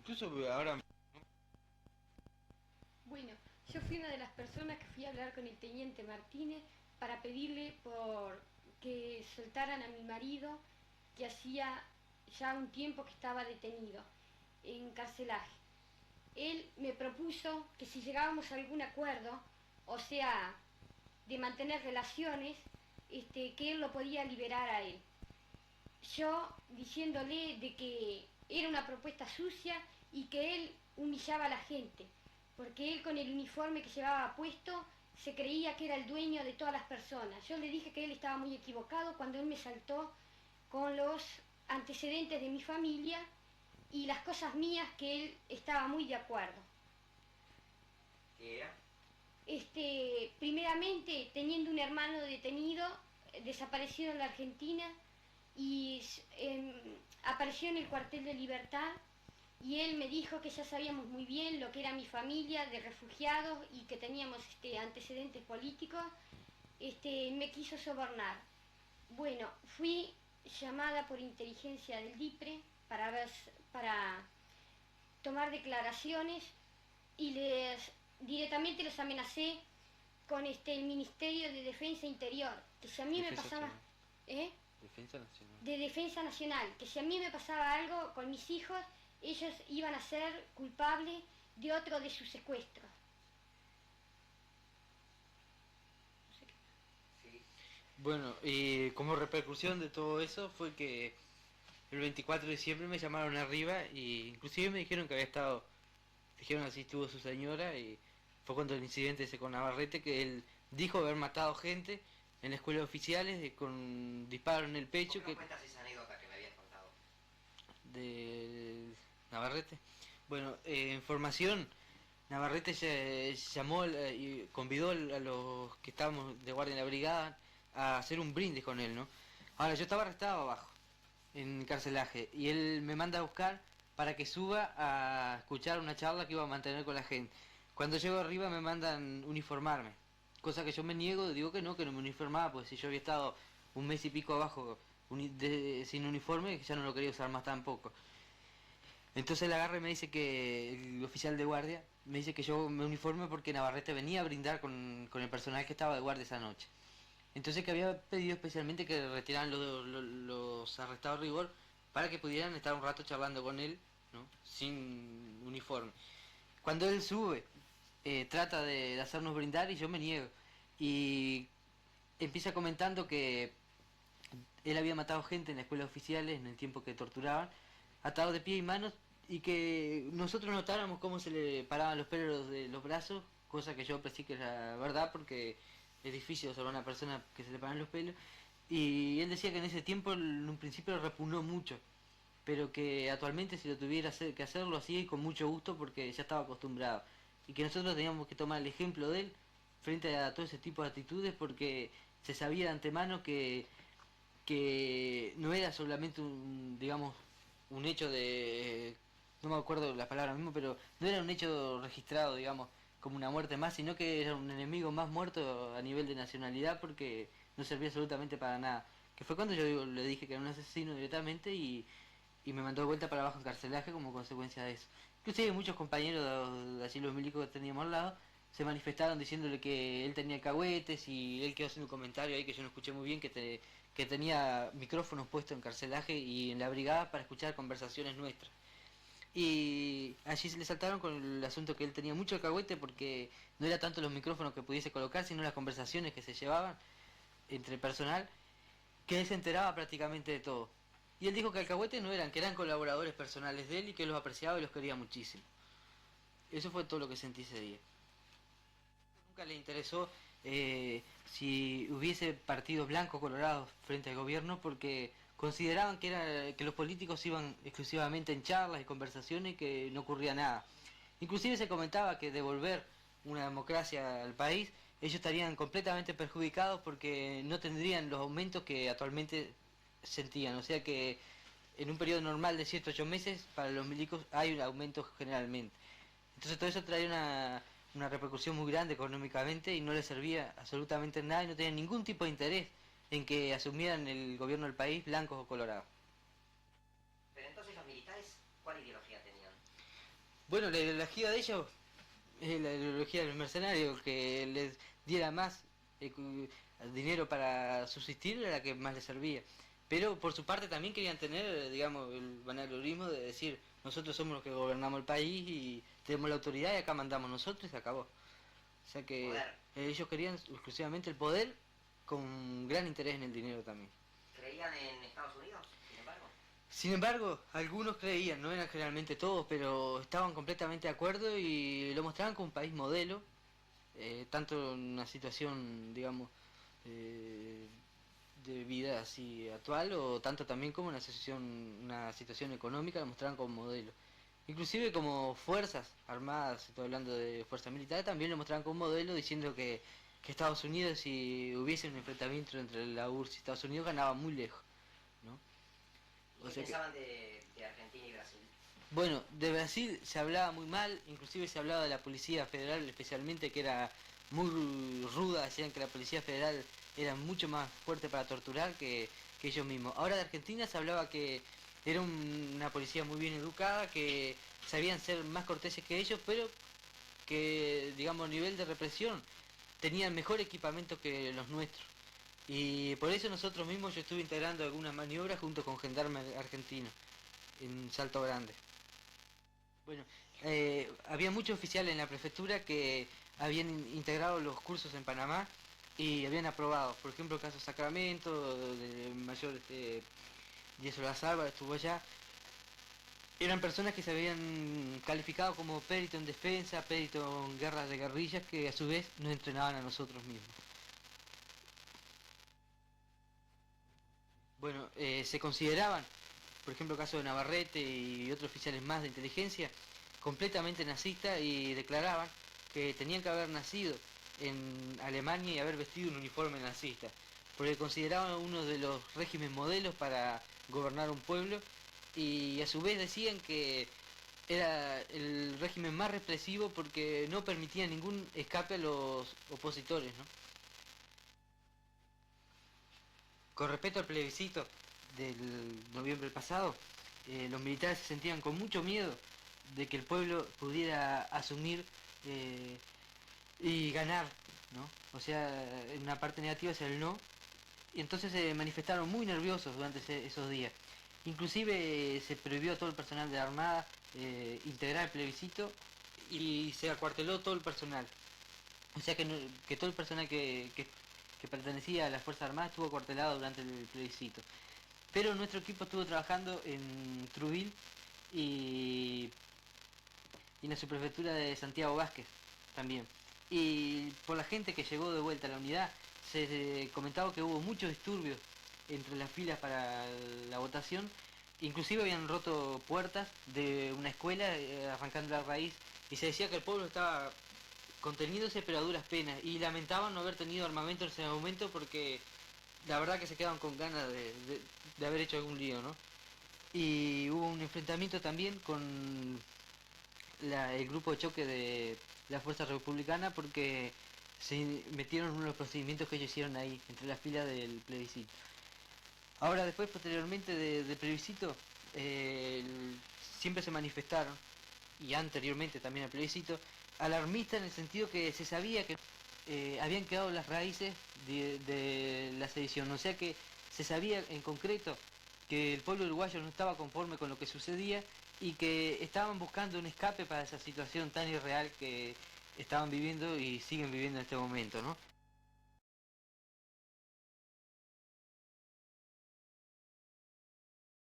incluso ahora... Bueno, yo fui una de las personas que fui a hablar con el teniente Martínez para pedirle por que soltaran a mi marido, que hacía ya un tiempo que estaba detenido en carcelaje. Él me propuso que si llegábamos a algún acuerdo, o sea, de mantener relaciones, que él lo podía liberar a él. Yo diciéndole de que era una propuesta sucia y que él humillaba a la gente, porque él con el uniforme que llevaba puesto se creía que era el dueño de todas las personas. Yo le dije que él estaba muy equivocado cuando él me saltó con los antecedentes de mi familia y las cosas mías que él estaba muy de acuerdo. ¿Qué era? Primeramente, teniendo un hermano detenido, desaparecido en la Argentina, y apareció en el cuartel de Libertad, y él me dijo que ya sabíamos muy bien lo que era mi familia de refugiados y que teníamos antecedentes políticos. Me quiso sobornar. Bueno, fui llamada por inteligencia del DIPRE para tomar declaraciones y directamente los amenacé con el Ministerio de Defensa Interior, que si a mí Defensa me pasaba... Nacional. ¿Eh? Defensa Nacional. De Defensa Nacional, que si a mí me pasaba algo con mis hijos, ellos iban a ser culpables de otro de sus secuestros. No sé qué. Sí. Bueno, y como repercusión de todo eso fue que el 24 de diciembre me llamaron arriba y inclusive me dijeron que había estado, dijeron así estuvo su señora y fue cuando el incidente ese con Navarrete que él dijo haber matado gente en la escuela de oficiales con disparo en el pecho. ¿Por qué no cuentas esa anécdota que me habías contado? De Navarrete. Bueno, en formación, Navarrete llamó y convidó a los que estábamos de guardia en la brigada a hacer un brindis con él, ¿no? Ahora, yo estaba arrestado abajo, en carcelaje, y él me manda a buscar para que suba a escuchar una charla que iba a mantener con la gente. Cuando llego arriba me mandan uniformarme, cosa que yo me niego, digo que no me uniformaba, pues si yo había estado un mes y pico abajo sin uniforme, ya no lo quería usar más tampoco. Entonces él agarra y me dice que el oficial de guardia me dice que yo me uniforme porque Navarrete venía a brindar con el personal que estaba de guardia esa noche. Entonces que había pedido especialmente que retiraran los arrestados a rigor para que pudieran estar un rato charlando con él, ¿no? Sin uniforme. Cuando él sube, trata de hacernos brindar y yo me niego. Y empieza comentando que él había matado gente en la escuela de oficiales en el tiempo que torturaban, atado de pie y manos, y que nosotros notáramos cómo se le paraban los pelos de los brazos, cosa que yo pensé que era verdad porque es difícil observar a una persona que se le paran los pelos. Y él decía que en ese tiempo en un principio lo repugnó mucho, pero que actualmente si lo tuviera que hacer lo hacía y con mucho gusto porque ya estaba acostumbrado. Y que nosotros teníamos que tomar el ejemplo de él frente a todo ese tipo de actitudes porque se sabía de antemano que no era solamente digamos, un hecho de, no me acuerdo la palabra mismo, pero no era un hecho registrado, digamos, como una muerte más, sino que era un enemigo más muerto a nivel de nacionalidad porque no servía absolutamente para nada. Que fue cuando le dije que era un asesino directamente y me mandó de vuelta para abajo en carcelaje como consecuencia de eso. Inclusive muchos compañeros de asilos milicos que teníamos al lado se manifestaron diciéndole que él tenía cahuetes y él quedó haciendo un comentario ahí que yo no escuché muy bien, que tenía micrófonos puestos en carcelaje y en la brigada para escuchar conversaciones nuestras. Y allí se le saltaron con el asunto que él tenía mucho alcahuete porque no era tanto los micrófonos que pudiese colocar, sino las conversaciones que se llevaban entre el personal, que él se enteraba prácticamente de todo. Y él dijo que alcahuetes no eran, que eran colaboradores personales de él y que los apreciaba y los quería muchísimo. Eso fue todo lo que sentí ese día. Nunca le interesó si hubiese partidos blancos colorados frente al gobierno porque consideraban que los políticos iban exclusivamente en charlas y conversaciones y que no ocurría nada. Inclusive se comentaba que devolver una democracia al país, ellos estarían completamente perjudicados porque no tendrían los aumentos que actualmente sentían. O sea que en un periodo normal de 7 o 8 meses para los milicos hay un aumento generalmente. Entonces todo eso traía una repercusión muy grande económicamente y no les servía absolutamente nada y no tenían ningún tipo de interés en que asumieran el gobierno del país blancos o colorados. Pero entonces los militares, ¿cuál ideología tenían? Bueno, la ideología de ellos es la ideología de los mercenarios, que les diera más dinero para subsistir era la que más les servía. Pero por su parte también querían tener, digamos, el vanaglorismo de decir, nosotros somos los que gobernamos el país y tenemos la autoridad y acá mandamos nosotros y se acabó. O sea que Poder. ellos querían exclusivamente el poder con gran interés en el dinero también. ¿Creían en Estados Unidos, sin embargo? Sin embargo, algunos creían, no eran generalmente todos, pero estaban completamente de acuerdo y lo mostraban como un país modelo, tanto en una situación, digamos, eh, de vida así actual o tanto también como una situación económica, lo mostraban como modelo. Inclusive como fuerzas armadas, estoy hablando de fuerzas militares, también lo mostraban como modelo diciendo que Estados Unidos, si hubiese un enfrentamiento entre la URSS y Estados Unidos, ganaba muy lejos, ¿no? ¿Y O qué sea que, pensaban de Argentina y Brasil? bueno, de Brasil se hablaba muy mal, inclusive se hablaba de la Policía Federal especialmente, que era muy ruda, decían que la Policía Federal era mucho más fuerte para torturar que ellos mismos. Ahora de Argentina se hablaba que era una policía muy bien educada, que sabían ser más corteses que ellos, pero que, digamos, a nivel de represión tenían mejor equipamiento que los nuestros. Y por eso nosotros mismos yo estuve integrando algunas maniobras junto con gendarmes argentinos en Salto Grande. Bueno, había muchos oficiales en la prefectura que habían integrado los cursos en Panamá y habían aprobado. Por ejemplo, el caso Sacramento, de mayor Diesel Las Álvarez estuvo allá. Eran personas que se habían calificado como perito en defensa, perito en guerras de guerrillas, que a su vez nos entrenaban a nosotros mismos. Bueno, se consideraban, por ejemplo, el caso de Navarrete y otros oficiales más de inteligencia, completamente nazistas y declaraban que tenían que haber nacido en Alemania y haber vestido un uniforme nazista, porque consideraban uno de los regímenes modelos para gobernar un pueblo y a su vez decían que era el régimen más represivo porque no permitía ningún escape a los opositores, ¿no? Con respecto al plebiscito del noviembre pasado, los militares se sentían con mucho miedo de que el pueblo pudiera asumir y ganar, ¿no? O sea, en una parte negativa es el no, y entonces se manifestaron muy nerviosos durante esos días. Inclusive se prohibió a todo el personal de la Armada integrar el plebiscito y se acuarteló todo el personal. O sea que, que todo el personal que pertenecía a las Fuerzas Armadas estuvo acuartelado durante el plebiscito. Pero nuestro equipo estuvo trabajando en Truville y, y en la subprefectura de Santiago Vázquez también. Y por la gente que llegó de vuelta a la unidad, se comentaba que hubo muchos disturbios entre las filas para la votación. Inclusive habían roto puertas de una escuela arrancando la raíz y se decía que el pueblo estaba conteniéndose pero a duras penas y lamentaban no haber tenido armamento en ese momento porque la verdad que se quedaban con ganas de haber hecho algún lío, ¿no? Y hubo un enfrentamiento también con el grupo de choque de la Fuerza Republicana porque se metieron en uno de los procedimientos que ellos hicieron ahí, entre las filas del plebiscito. Ahora después, posteriormente del plebiscito, siempre se manifestaron, y anteriormente también al plebiscito, alarmistas en el sentido que se sabía que habían quedado las raíces de la sedición, o sea que se sabía en concreto que el pueblo uruguayo no estaba conforme con lo que sucedía y que estaban buscando un escape para esa situación tan irreal que estaban viviendo y siguen viviendo en este momento, ¿no?